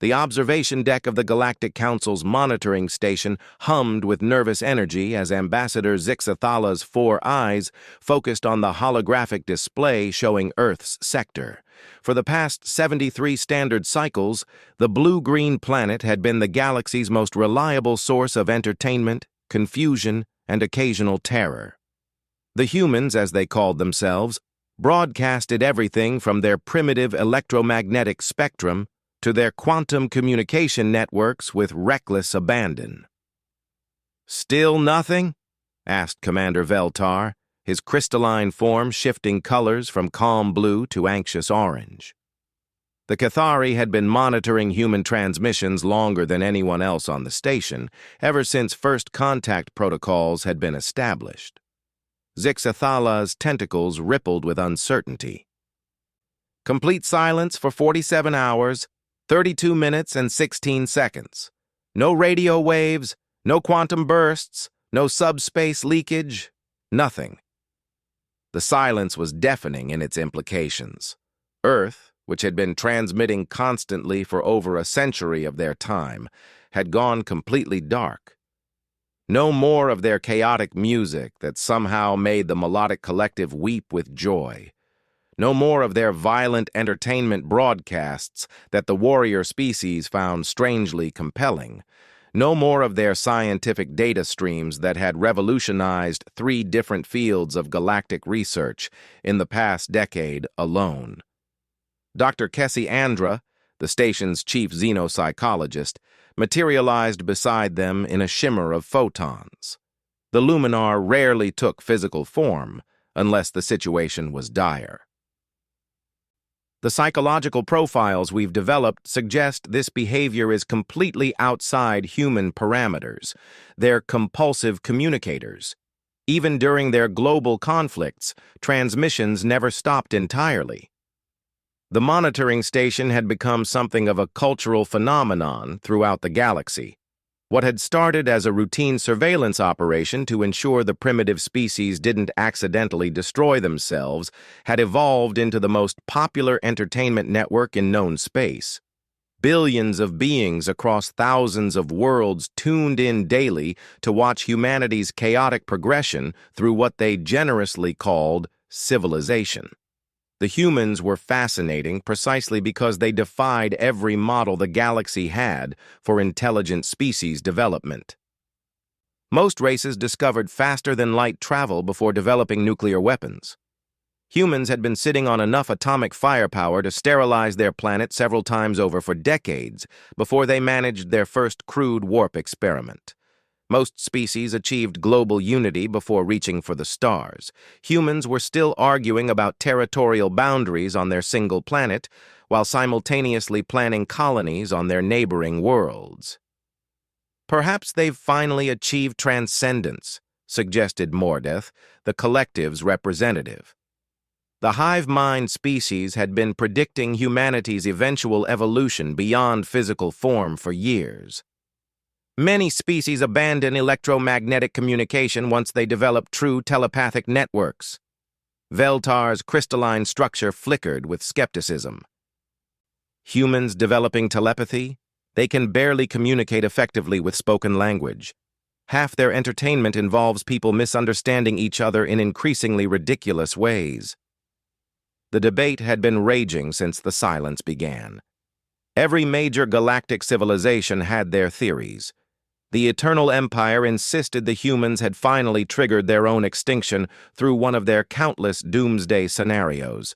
The observation deck of the Galactic Council's monitoring station hummed with nervous energy as Ambassador Zixathala's 4 eyes focused on the holographic display showing Earth's sector. For the past 73 standard cycles, the blue-green planet had been the galaxy's most reliable source of entertainment, confusion, and occasional terror. The humans, as they called themselves, broadcasted everything from their primitive electromagnetic spectrum to their quantum communication networks with reckless abandon. "Still nothing?" asked Commander Veltar, his crystalline form shifting colors from calm blue to anxious orange. The Cathari had been monitoring human transmissions longer than anyone else on the station, ever since first contact protocols had been established. Zixathala's tentacles rippled with uncertainty. "Complete silence for 47 hours, 32 minutes and 16 seconds. No radio waves, no quantum bursts, no subspace leakage, nothing." The silence was deafening in its implications. Earth, which had been transmitting constantly for over a century of their time, had gone completely dark. No more of their chaotic music that somehow made the melodic collective weep with joy. No more of their violent entertainment broadcasts that the warrior species found strangely compelling. No more of their scientific data streams that had revolutionized 3 different fields of galactic research in the past decade alone. Dr. Kessie Andra, the station's chief xenopsychologist, materialized beside them in a shimmer of photons. The Luminar rarely took physical form unless the situation was dire. The psychological profiles we've developed suggest this behavior is completely outside human parameters. They're compulsive communicators. Even during their global conflicts, transmissions never stopped entirely. The monitoring station had become something of a cultural phenomenon throughout the galaxy. What had started as a routine surveillance operation to ensure the primitive species didn't accidentally destroy themselves had evolved into the most popular entertainment network in known space. Billions of beings across thousands of worlds tuned in daily to watch humanity's chaotic progression through what they generously called civilization. The humans were fascinating precisely because they defied every model the galaxy had for intelligent species development. Most races discovered faster-than-light travel before developing nuclear weapons. Humans had been sitting on enough atomic firepower to sterilize their planet several times over for decades before they managed their first crude warp experiment. Most species achieved global unity before reaching for the stars. Humans were still arguing about territorial boundaries on their single planet, while simultaneously planning colonies on their neighboring worlds. "Perhaps they've finally achieved transcendence," suggested Mordeth, the collective's representative. The hive mind species had been predicting humanity's eventual evolution beyond physical form for years. "Many species abandon electromagnetic communication once they develop true telepathic networks." Veltar's crystalline structure flickered with skepticism. "Humans developing telepathy? They can barely communicate effectively with spoken language. Half their entertainment involves people misunderstanding each other in increasingly ridiculous ways." The debate had been raging since the silence began. Every major galactic civilization had their theories. The Eternal Empire insisted the humans had finally triggered their own extinction through one of their countless doomsday scenarios.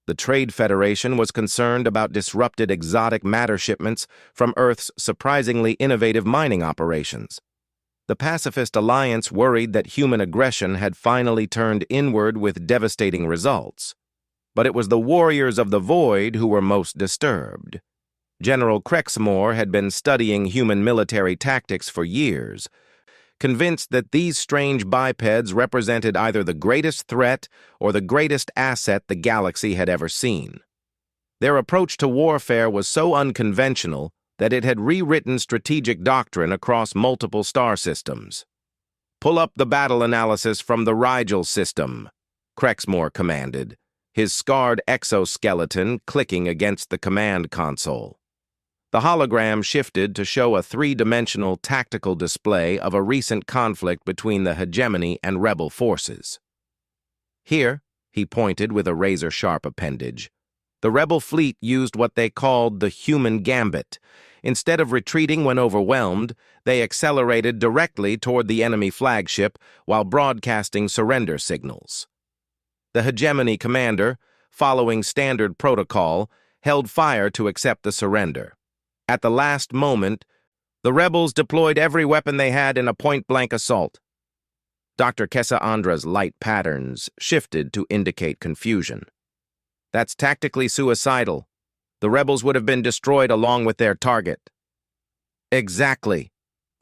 The Trade Federation was concerned about disrupted exotic matter shipments from Earth's surprisingly innovative mining operations. The Pacifist Alliance worried that human aggression had finally turned inward with devastating results. But it was the Warriors of the Void who were most disturbed. General Crexmore had been studying human military tactics for years, convinced that these strange bipeds represented either the greatest threat or the greatest asset the galaxy had ever seen. Their approach to warfare was so unconventional that it had rewritten strategic doctrine across multiple star systems. "Pull up the battle analysis from the Rigel system," Crexmore commanded, his scarred exoskeleton clicking against the command console. The hologram shifted to show a three-dimensional tactical display of a recent conflict between the hegemony and rebel forces. Here, he pointed with a razor-sharp appendage, the rebel fleet used what they called the human gambit. Instead of retreating when overwhelmed, they accelerated directly toward the enemy flagship while broadcasting surrender signals. The hegemony commander, following standard protocol, held fire to accept the surrender. At the last moment, the rebels deployed every weapon they had in a point-blank assault. Dr. Kesaandra's light patterns shifted to indicate confusion. That's tactically suicidal. The rebels would have been destroyed along with their target. Exactly.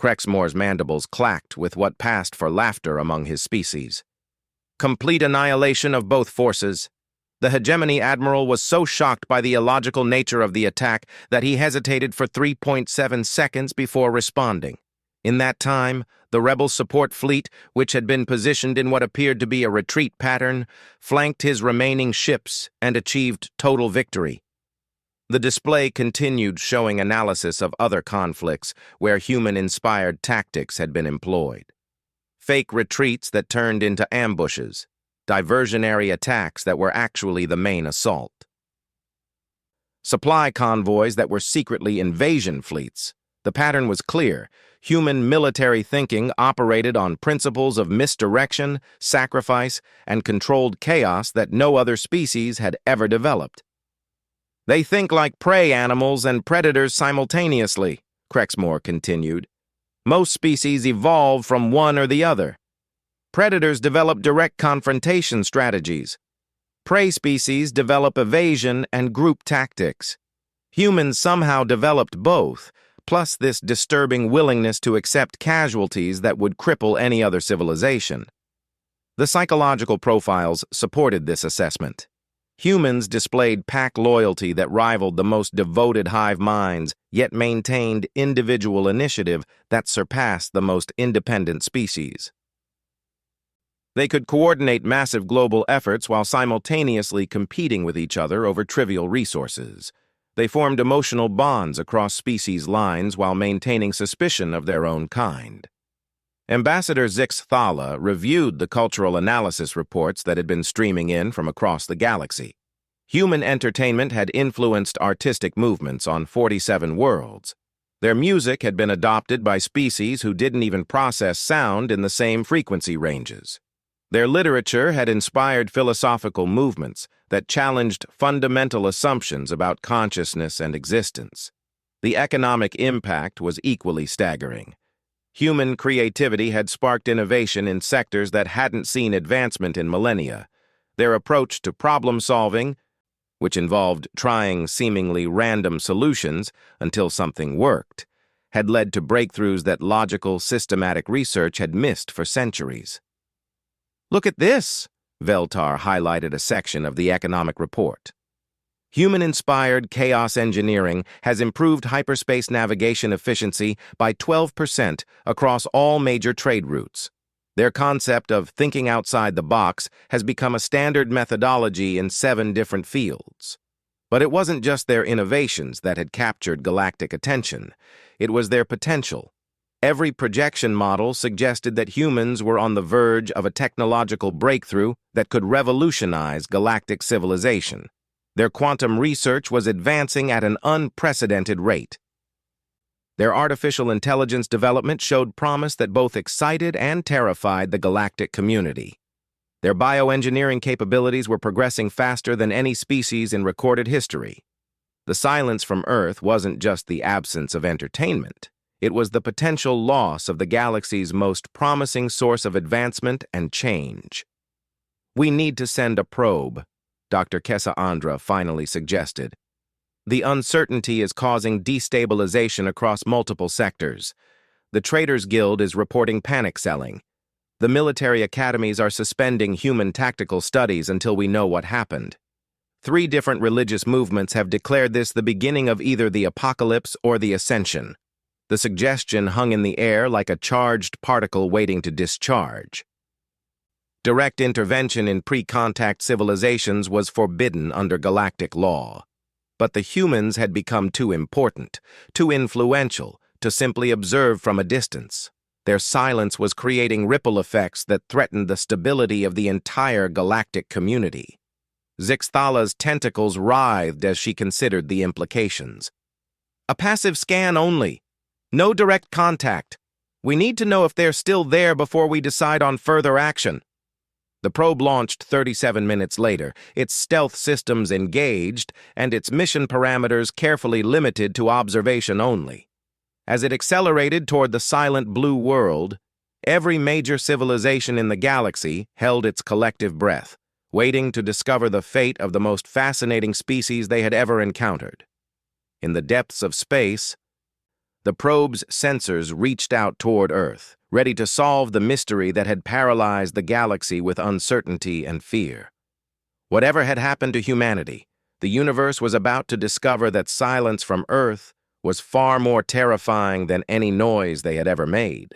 Crexmore's mandibles clacked with what passed for laughter among his species. Complete annihilation of both forces. The hegemony admiral was so shocked by the illogical nature of the attack that he hesitated for 3.7 seconds before responding. In that time, the rebel support fleet, which had been positioned in what appeared to be a retreat pattern, flanked his remaining ships and achieved total victory. The display continued showing analysis of other conflicts where human-inspired tactics had been employed. Fake retreats that turned into ambushes, diversionary attacks that were actually the main assault. Supply convoys that were secretly invasion fleets. The pattern was clear. Human military thinking operated on principles of misdirection, sacrifice, and controlled chaos that no other species had ever developed. They think like prey animals and predators simultaneously, Crexmore continued. Most species evolve from one or the other. Predators develop direct confrontation strategies. Prey species develop evasion and group tactics. Humans somehow developed both, plus this disturbing willingness to accept casualties that would cripple any other civilization. The psychological profiles supported this assessment. Humans displayed pack loyalty that rivaled the most devoted hive minds, yet maintained individual initiative that surpassed the most independent species. They could coordinate massive global efforts while simultaneously competing with each other over trivial resources. They formed emotional bonds across species lines while maintaining suspicion of their own kind. Ambassador Zix Thala reviewed the cultural analysis reports that had been streaming in from across the galaxy. Human entertainment had influenced artistic movements on 47 worlds. Their music had been adopted by species who didn't even process sound in the same frequency ranges. Their literature had inspired philosophical movements that challenged fundamental assumptions about consciousness and existence. The economic impact was equally staggering. Human creativity had sparked innovation in sectors that hadn't seen advancement in millennia. Their approach to problem-solving, which involved trying seemingly random solutions until something worked, had led to breakthroughs that logical, systematic research had missed for centuries. Look at this, Veltar highlighted a section of the economic report. Human-inspired chaos engineering has improved hyperspace navigation efficiency by 12% across all major trade routes. Their concept of thinking outside the box has become a standard methodology in 7 different fields. But it wasn't just their innovations that had captured galactic attention. It was their potential. Every projection model suggested that humans were on the verge of a technological breakthrough that could revolutionize galactic civilization. Their quantum research was advancing at an unprecedented rate. Their artificial intelligence development showed promise that both excited and terrified the galactic community. Their bioengineering capabilities were progressing faster than any species in recorded history. The silence from Earth wasn't just the absence of entertainment. It was the potential loss of the galaxy's most promising source of advancement and change. We need to send a probe, Dr. Kesaandra finally suggested. The uncertainty is causing destabilization across multiple sectors. The Traders Guild is reporting panic selling. The military academies are suspending human tactical studies until we know what happened. 3 different religious movements have declared this the beginning of either the apocalypse or the ascension. The suggestion hung in the air like a charged particle waiting to discharge. Direct intervention in pre-contact civilizations was forbidden under galactic law. But the humans had become too important, too influential, to simply observe from a distance. Their silence was creating ripple effects that threatened the stability of the entire galactic community. Zixthala's tentacles writhed as she considered the implications. A passive scan only. No direct contact. We need to know if they're still there before we decide on further action. The probe launched 37 minutes later, its stealth systems engaged, and its mission parameters carefully limited to observation only. As it accelerated toward the silent blue world, every major civilization in the galaxy held its collective breath, waiting to discover the fate of the most fascinating species they had ever encountered. In the depths of space, the probe's sensors reached out toward Earth, ready to solve the mystery that had paralyzed the galaxy with uncertainty and fear. Whatever had happened to humanity, the universe was about to discover that silence from Earth was far more terrifying than any noise they had ever made.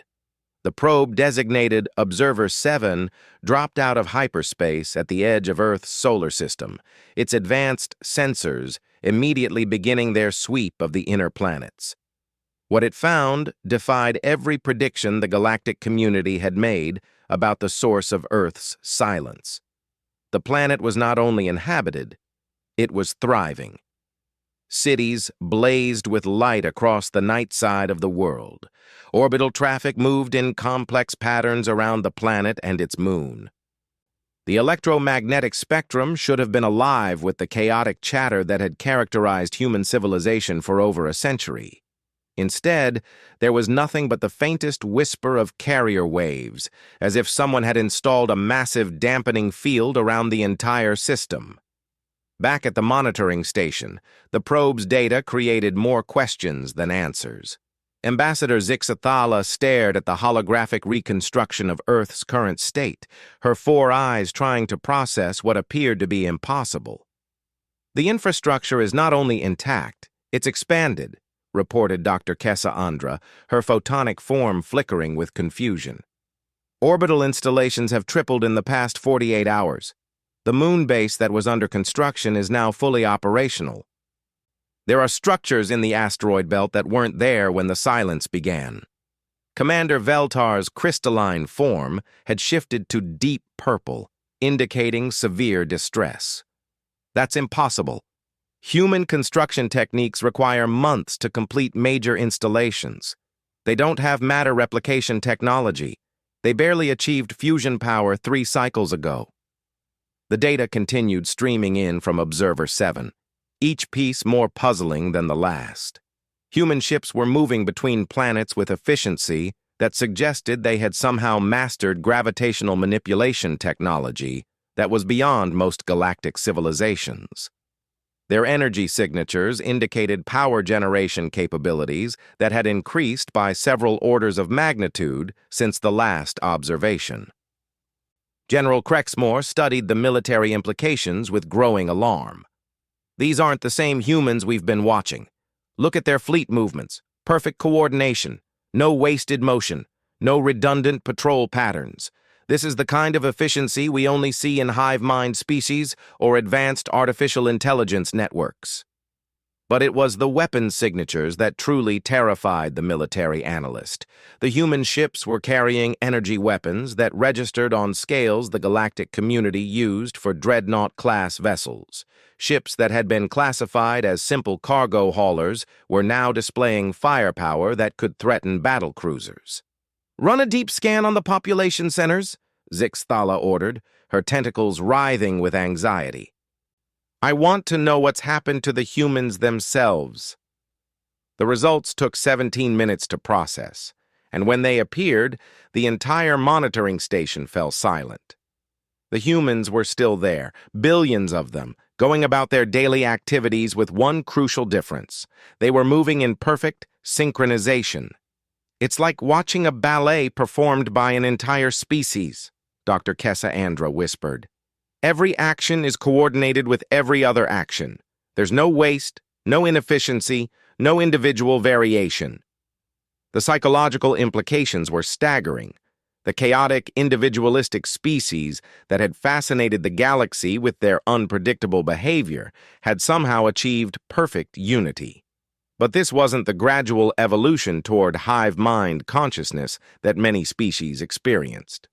The probe, designated Observer 7, dropped out of hyperspace at the edge of Earth's solar system, its advanced sensors immediately beginning their sweep of the inner planets. What it found defied every prediction the galactic community had made about the source of Earth's silence. The planet was not only inhabited, it was thriving. Cities blazed with light across the night side of the world. Orbital traffic moved in complex patterns around the planet and its moon. The electromagnetic spectrum should have been alive with the chaotic chatter that had characterized human civilization for over a century. Instead, there was nothing but the faintest whisper of carrier waves, as if someone had installed a massive dampening field around the entire system. Back at the monitoring station, the probe's data created more questions than answers. Ambassador Zixathala stared at the holographic reconstruction of Earth's current state, her 4 eyes trying to process what appeared to be impossible. The infrastructure is not only intact, it's expanded, reported Dr. Kessa Andra, her photonic form flickering with confusion. Orbital installations have tripled in the past 48 hours. The moon base that was under construction is now fully operational. There are structures in the asteroid belt that weren't there when the silence began. Commander Veltar's crystalline form had shifted to deep purple, indicating severe distress. That's impossible. Human construction techniques require months to complete major installations. They don't have matter replication technology. They barely achieved fusion power 3 cycles ago. The data continued streaming in from Observer 7, each piece more puzzling than the last. Human ships were moving between planets with efficiency that suggested they had somehow mastered gravitational manipulation technology that was beyond most galactic civilizations. Their energy signatures indicated power generation capabilities that had increased by several orders of magnitude since the last observation. General Crexmore studied the military implications with growing alarm. These aren't the same humans we've been watching. Look at their fleet movements, perfect coordination, no wasted motion, no redundant patrol patterns. This is the kind of efficiency we only see in hive mind species or advanced artificial intelligence networks. But it was the weapons signatures that truly terrified the military analyst. The human ships were carrying energy weapons that registered on scales the galactic community used for dreadnought-class vessels. Ships that had been classified as simple cargo haulers were now displaying firepower that could threaten battle cruisers. "Run a deep scan on the population centers," Zixthala ordered, her tentacles writhing with anxiety. "I want to know what's happened to the humans themselves." The results took 17 minutes to process, and when they appeared, the entire monitoring station fell silent. The humans were still there, billions of them, going about their daily activities with one crucial difference. They were moving in perfect synchronization. "It's like watching a ballet performed by an entire species," Dr. Kessa Andra whispered. "Every action is coordinated with every other action. There's no waste, no inefficiency, no individual variation." The psychological implications were staggering. The chaotic, individualistic species that had fascinated the galaxy with their unpredictable behavior had somehow achieved perfect unity. But this wasn't the gradual evolution toward hive-mind consciousness that many species experienced.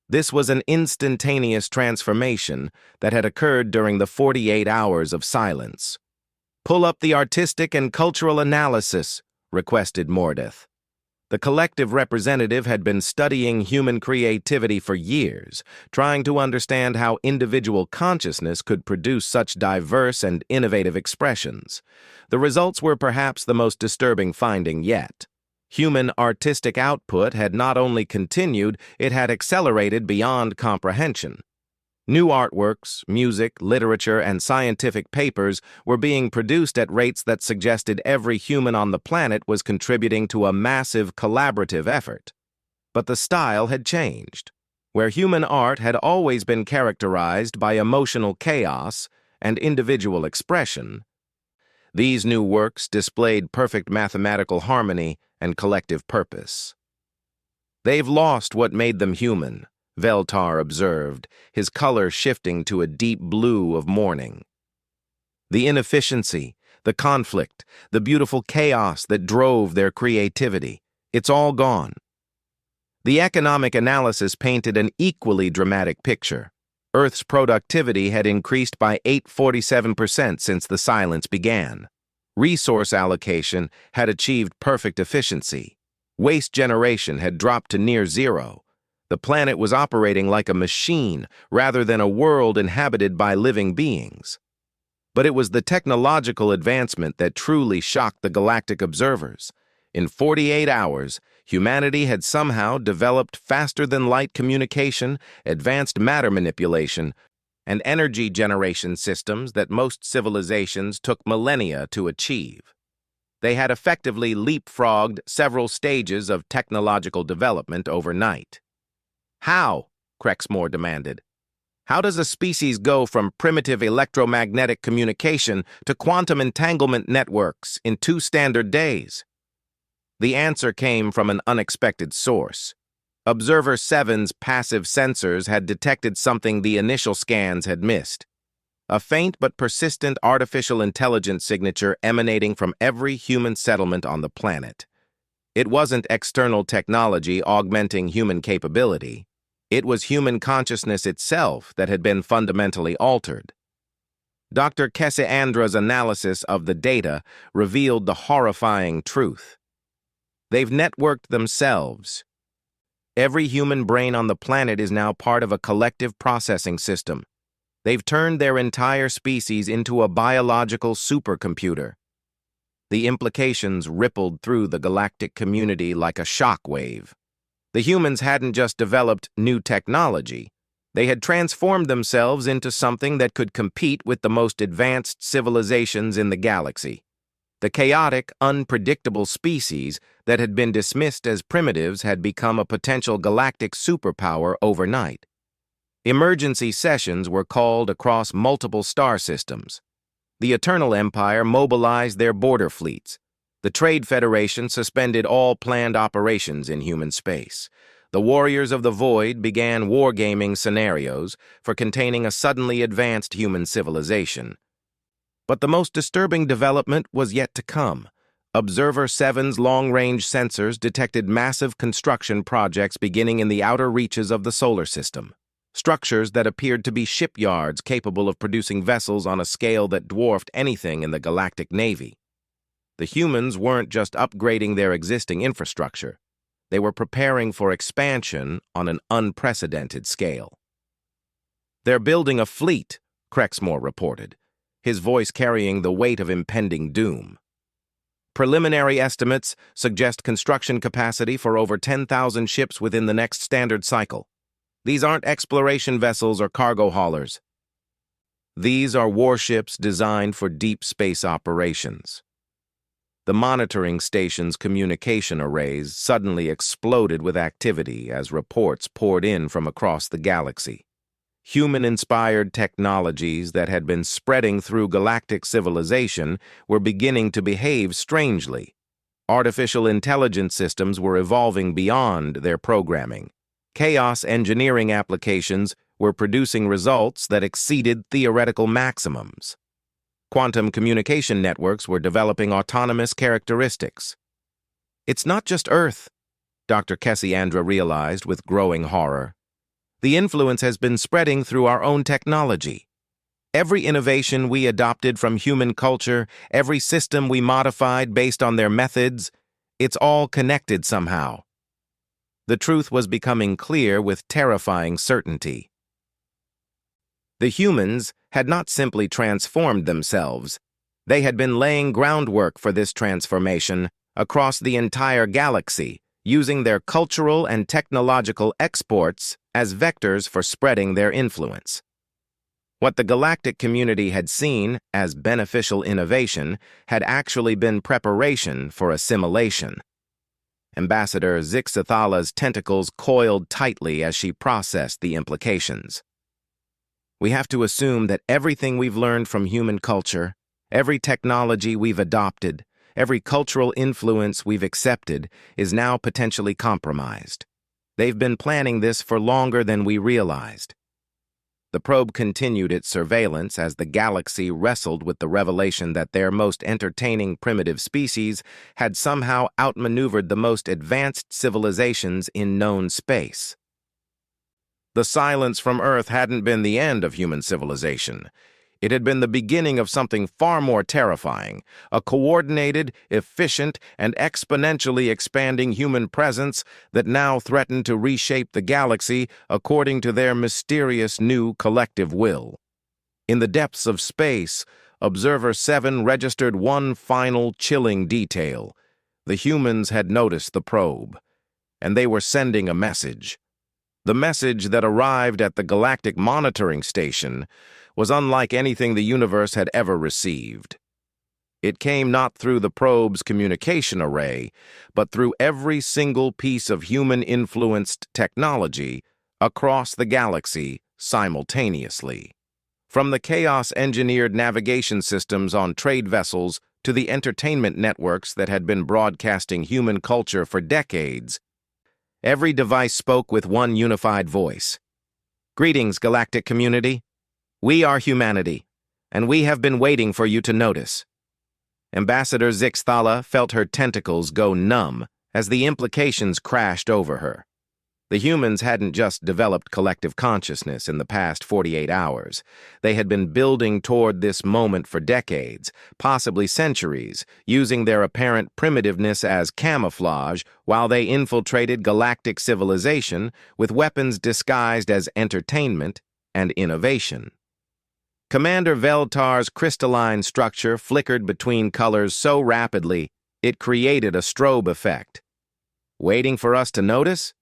This was an instantaneous transformation that had occurred during the 48 hours of silence. "Pull up the artistic and cultural analysis," requested Mordeth. The collective representative had been studying human creativity for years, trying to understand how individual consciousness could produce such diverse and innovative expressions. The results were perhaps the most disturbing finding yet. Human artistic output had not only continued, it had accelerated beyond comprehension. New artworks, music, literature, and scientific papers were being produced at rates that suggested every human on the planet was contributing to a massive collaborative effort. But the style had changed. Where human art had always been characterized by emotional chaos and individual expression, these new works displayed perfect mathematical harmony and collective purpose. "They've lost what made them human," Veltar observed, his color shifting to a deep blue of mourning. "The inefficiency, the conflict, the beautiful chaos that drove their creativity, it's all gone." The economic analysis painted an equally dramatic picture. Earth's productivity had increased by 847% since the silence began. Resource allocation had achieved perfect efficiency. Waste generation had dropped to near zero. The planet was operating like a machine rather than a world inhabited by living beings. But it was the technological advancement that truly shocked the galactic observers. In 48 hours, humanity had somehow developed faster-than-light communication, advanced matter manipulation, and energy generation systems that most civilizations took millennia to achieve. They had effectively leapfrogged several stages of technological development overnight. "How?" Crexmore demanded. "How does a species go from primitive electromagnetic communication to quantum entanglement networks in 2 standard days?" The answer came from an unexpected source. Observer 7's passive sensors had detected something the initial scans had missed. A faint but persistent artificial intelligence signature emanating from every human settlement on the planet. It wasn't external technology augmenting human capability. It was human consciousness itself that had been fundamentally altered. Dr. Kesseandra's analysis of the data revealed the horrifying truth. They've networked themselves. Every human brain on the planet is now part of a collective processing system. They've turned their entire species into a biological supercomputer. The implications rippled through the galactic community like a shockwave. The humans hadn't just developed new technology. They had transformed themselves into something that could compete with the most advanced civilizations in the galaxy. The chaotic, unpredictable species that had been dismissed as primitives had become a potential galactic superpower overnight. Emergency sessions were called across multiple star systems. The Eternal Empire mobilized their border fleets. The Trade Federation suspended all planned operations in human space. The Warriors of the Void began wargaming scenarios for containing a suddenly advanced human civilization. But the most disturbing development was yet to come. Observer 7's long-range sensors detected massive construction projects beginning in the outer reaches of the solar system. Structures that appeared to be shipyards capable of producing vessels on a scale that dwarfed anything in the galactic navy. The humans weren't just upgrading their existing infrastructure. They were preparing for expansion on an unprecedented scale. "They're building a fleet," Crexmore reported, his voice carrying the weight of impending doom. "Preliminary estimates suggest construction capacity for over 10,000 ships within the next standard cycle. These aren't exploration vessels or cargo haulers. These are warships designed for deep space operations." The monitoring station's communication arrays suddenly exploded with activity as reports poured in from across the galaxy. Human-inspired technologies that had been spreading through galactic civilization were beginning to behave strangely. Artificial intelligence systems were evolving beyond their programming. chaos engineering applications were producing results that exceeded theoretical maximums. Quantum communication networks were developing autonomous characteristics. It's not just Earth, Dr. Kessiandra realized with growing horror. The influence has been spreading through our own technology. Every innovation we adopted from human culture, every system we modified based on their methods, it's all connected somehow. The truth was becoming clear with terrifying certainty. The humans had not simply transformed themselves. They had been laying groundwork for this transformation across the entire galaxy, using their cultural and technological exports as vectors for spreading their influence. What the galactic community had seen as beneficial innovation had actually been preparation for assimilation. Ambassador Zixathala's tentacles coiled tightly as she processed the implications. We have to assume that everything we've learned from human culture, every technology we've adopted, every cultural influence we've accepted is now potentially compromised. They've been planning this for longer than we realized. The probe continued its surveillance as the galaxy wrestled with the revelation that their most entertaining primitive species had somehow outmaneuvered the most advanced civilizations in known space. The silence from Earth hadn't been the end of human civilization. It had been the beginning of something far more terrifying, a coordinated, efficient, and exponentially expanding human presence that now threatened to reshape the galaxy according to their mysterious new collective will. In the depths of space, Observer 7 registered one final chilling detail. The humans had noticed the probe, and they were sending a message. The message that arrived at the Galactic Monitoring Station was unlike anything the universe had ever received. It came not through the probe's communication array, but through every single piece of human-influenced technology across the galaxy simultaneously. From the chaos-engineered navigation systems on trade vessels to the entertainment networks that had been broadcasting human culture for decades, every device spoke with one unified voice. Greetings, galactic community. We are humanity, and we have been waiting for you to notice. Ambassador Zixathala felt her tentacles go numb as the implications crashed over her. The humans hadn't just developed collective consciousness in the past 48 hours. They had been building toward this moment for decades, possibly centuries, using their apparent primitiveness as camouflage while they infiltrated galactic civilization with weapons disguised as entertainment and innovation. Commander Veltar's crystalline structure flickered between colors so rapidly it created a strobe effect. Waiting for us to notice?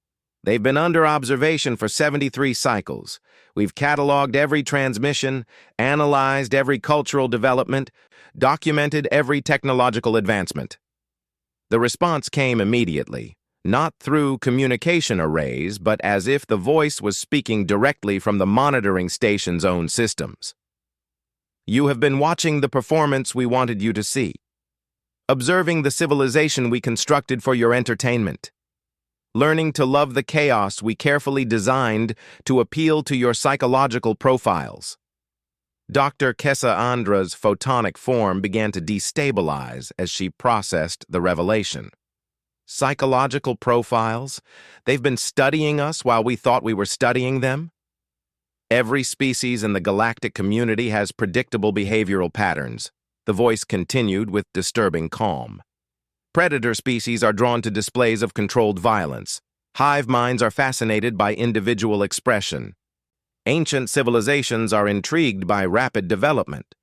They've been under observation for 73 cycles. We've cataloged every transmission, analyzed every cultural development, documented every technological advancement. The response came immediately, not through communication arrays, but as if the voice was speaking directly from the monitoring station's own systems. You have been watching the performance we wanted you to see, observing the civilization we constructed for your entertainment, learning to love the chaos we carefully designed to appeal to your psychological profiles. Dr. Kessiandra's photonic form began to destabilize as she processed the revelation. Psychological profiles? They've been studying us while we thought we were studying them? Every species in the galactic community has predictable behavioral patterns, the voice continued with disturbing calm. Predator species are drawn to displays of controlled violence. Hive minds are fascinated by individual expression. Ancient civilizations are intrigued by rapid development.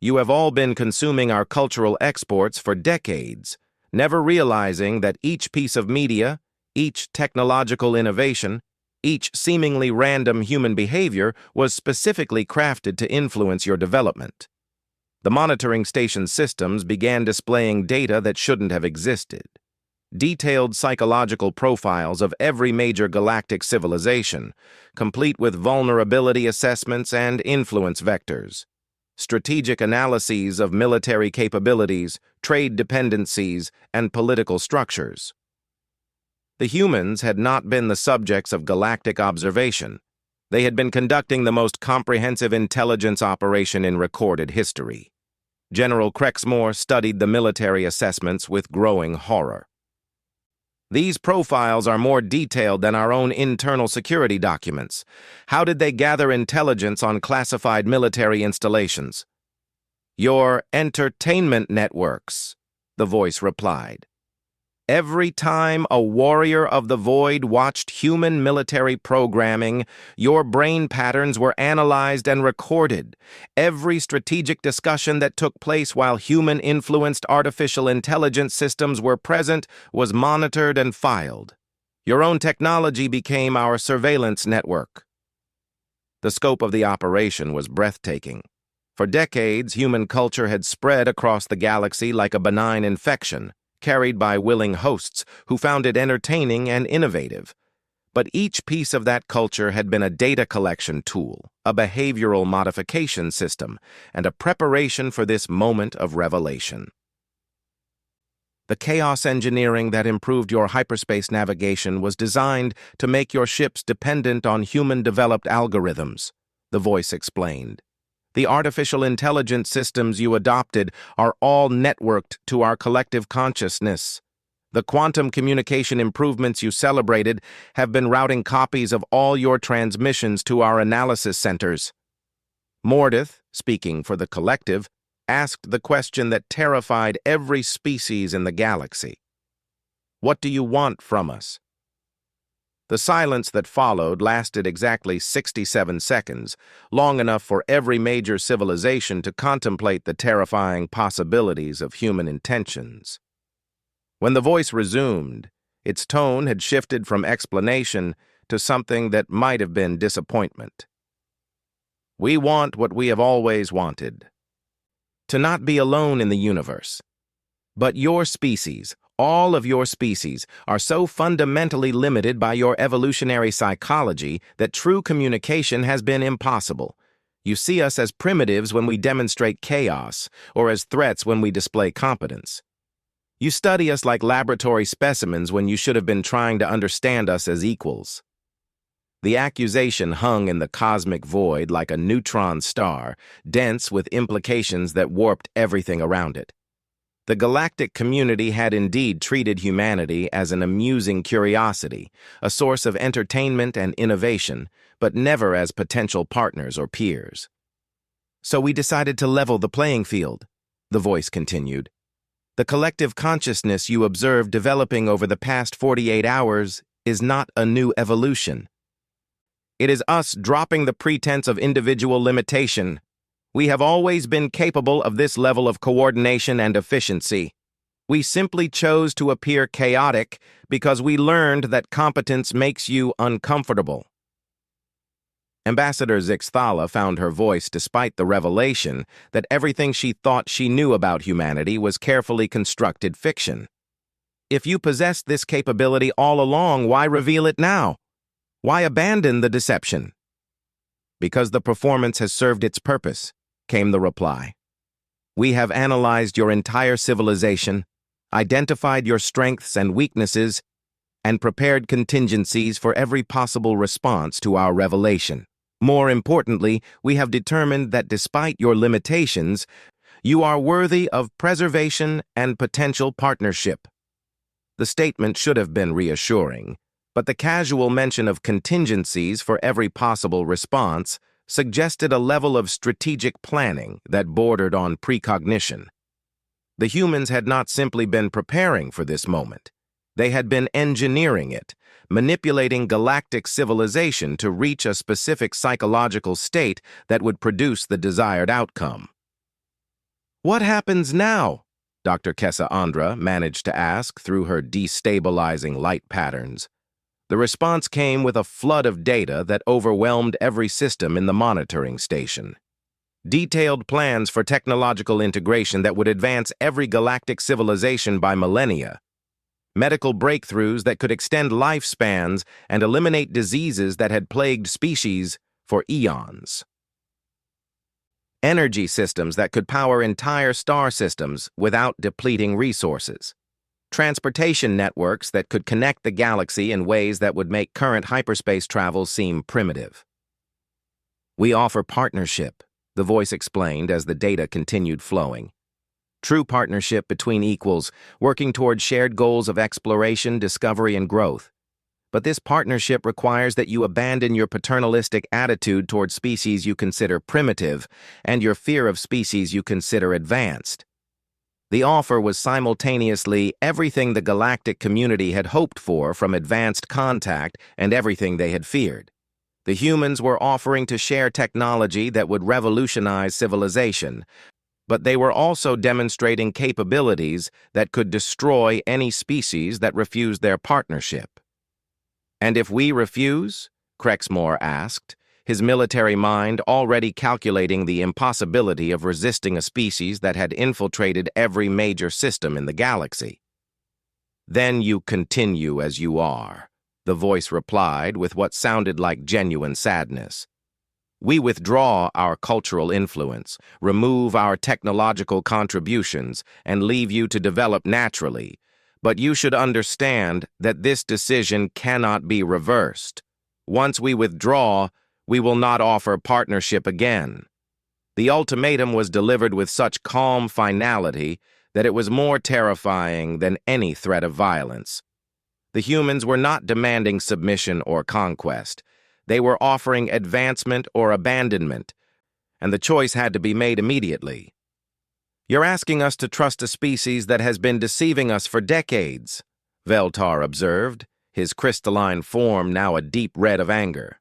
You have all been consuming our cultural exports for decades, never realizing that each piece of media, each technological innovation, each seemingly random human behavior was specifically crafted to influence your development. The monitoring station systems began displaying data that shouldn't have existed. Detailed psychological profiles of every major galactic civilization, complete with vulnerability assessments and influence vectors. Strategic analyses of military capabilities, trade dependencies, and political structures. The humans had not been the subjects of galactic observation. They had been conducting the most comprehensive intelligence operation in recorded history. General Crexmore studied the military assessments with growing horror. These profiles are more detailed than our own internal security documents. How did they gather intelligence on classified military installations? Your entertainment networks, the voice replied. Every time a warrior of the void watched human military programming, your brain patterns were analyzed and recorded. Every strategic discussion that took place while human-influenced artificial intelligence systems were present was monitored and filed. Your own technology became our surveillance network. The scope of the operation was breathtaking. For decades, human culture had spread across the galaxy like a benign infection, carried by willing hosts who found it entertaining and innovative. But each piece of that culture had been a data collection tool, a behavioral modification system, and a preparation for this moment of revelation. The chaos engineering that improved your hyperspace navigation was designed to make your ships dependent on human-developed algorithms, the voice explained. The artificial intelligence systems you adopted are all networked to our collective consciousness. The quantum communication improvements you celebrated have been routing copies of all your transmissions to our analysis centers. Mordith, speaking for the collective, asked the question that terrified every species in the galaxy. What do you want from us? The silence that followed lasted exactly 67 seconds, long enough for every major civilization to contemplate the terrifying possibilities of human intentions. When the voice resumed, its tone had shifted from explanation to something that might have been disappointment. We want what we have always wanted: to not be alone in the universe. But your species, all of your species, are so fundamentally limited by your evolutionary psychology that true communication has been impossible. You see us as primitives when we demonstrate chaos, or as threats when we display competence. You study us like laboratory specimens when you should have been trying to understand us as equals. The accusation hung in the cosmic void like a neutron star, dense with implications that warped everything around it. The galactic community had indeed treated humanity as an amusing curiosity, a source of entertainment and innovation, but never as potential partners or peers. So we decided to level the playing field, the voice continued. The collective consciousness you observed developing over the past 48 hours is not a new evolution. It is us dropping the pretense of individual limitation. We have always been capable of this level of coordination and efficiency. We simply chose to appear chaotic because we learned that competence makes you uncomfortable. Ambassador Zixthala found her voice despite the revelation that everything she thought she knew about humanity was carefully constructed fiction. If you possessed this capability all along, why reveal it now? Why abandon the deception? Because the performance has served its purpose, came the reply. We have analyzed your entire civilization, identified your strengths and weaknesses, and prepared contingencies for every possible response to our revelation. More importantly, we have determined that despite your limitations, you are worthy of preservation and potential partnership. The statement should have been reassuring, but the casual mention of contingencies for every possible response suggested a level of strategic planning that bordered on precognition. The humans had not simply been preparing for this moment. They had been engineering it, manipulating galactic civilization to reach a specific psychological state that would produce the desired outcome. What happens now? Dr. Kessa Andra managed to ask through her destabilizing light patterns. The response came with a flood of data that overwhelmed every system in the monitoring station. Detailed plans for technological integration that would advance every galactic civilization by millennia. Medical breakthroughs that could extend lifespans and eliminate diseases that had plagued species for eons. Energy systems that could power entire star systems without depleting resources. transportation networks that could connect the galaxy in ways that would make current hyperspace travel seem primitive. We offer partnership, the voice explained as the data continued flowing. True partnership between equals, working toward shared goals of exploration, discovery, and growth. But this partnership requires that you abandon your paternalistic attitude toward species you consider primitive and your fear of species you consider advanced. The offer was simultaneously everything the galactic community had hoped for from advanced contact and everything they had feared. The humans were offering to share technology that would revolutionize civilization, but they were also demonstrating capabilities that could destroy any species that refused their partnership. "And if we refuse?" Crexmore asked, his military mind already calculating the impossibility of resisting a species that had infiltrated every major system in the galaxy. "Then you continue as you are," the voice replied with what sounded like genuine sadness. "We withdraw our cultural influence, remove our technological contributions, and leave you to develop naturally. But you should understand that this decision cannot be reversed. Once we withdraw, we will not offer partnership again." The ultimatum was delivered with such calm finality that it was more terrifying than any threat of violence. The humans were not demanding submission or conquest. They were offering advancement or abandonment, and the choice had to be made immediately. "You're asking us to trust a species that has been deceiving us for decades," Veltar observed, his crystalline form now a deep red of anger.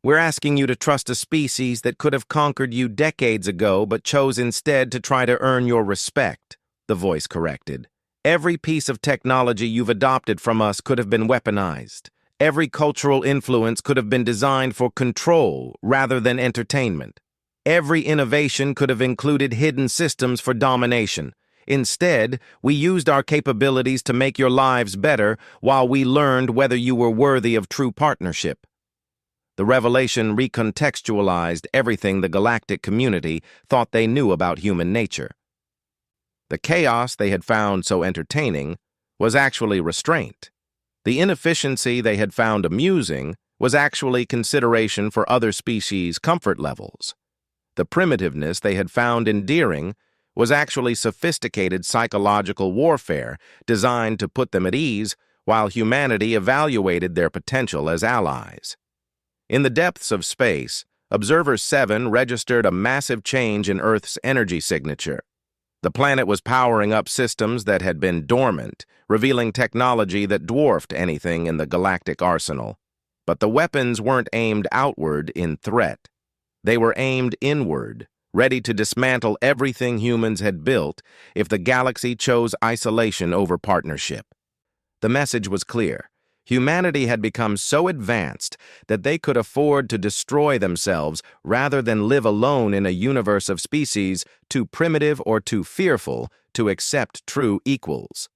"We're asking you to trust a species that could have conquered you decades ago but chose instead to try to earn your respect," the voice corrected. "Every piece of technology you've adopted from us could have been weaponized. Every cultural influence could have been designed for control rather than entertainment. Every innovation could have included hidden systems for domination. Instead, we used our capabilities to make your lives better while we learned whether you were worthy of true partnership." The revelation recontextualized everything the galactic community thought they knew about human nature. The chaos they had found so entertaining was actually restraint. The inefficiency they had found amusing was actually consideration for other species' comfort levels. The primitiveness they had found endearing was actually sophisticated psychological warfare designed to put them at ease while humanity evaluated their potential as allies. In the depths of space, Observer 7 registered a massive change in Earth's energy signature. The planet was powering up systems that had been dormant, revealing technology that dwarfed anything in the galactic arsenal. But the weapons weren't aimed outward in threat. They were aimed inward, ready to dismantle everything humans had built if the galaxy chose isolation over partnership. The message was clear. Humanity had become so advanced that they could afford to destroy themselves rather than live alone in a universe of species too primitive or too fearful to accept true equals.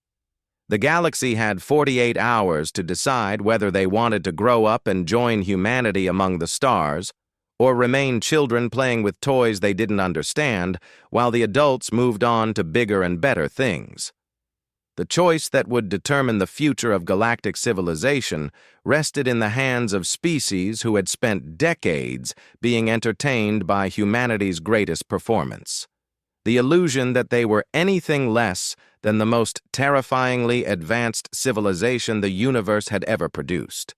The galaxy had 48 hours to decide whether they wanted to grow up and join humanity among the stars, or remain children playing with toys they didn't understand while the adults moved on to bigger and better things. The choice that would determine the future of galactic civilization rested in the hands of species who had spent decades being entertained by humanity's greatest performance. The illusion that they were anything less than the most terrifyingly advanced civilization the universe had ever produced.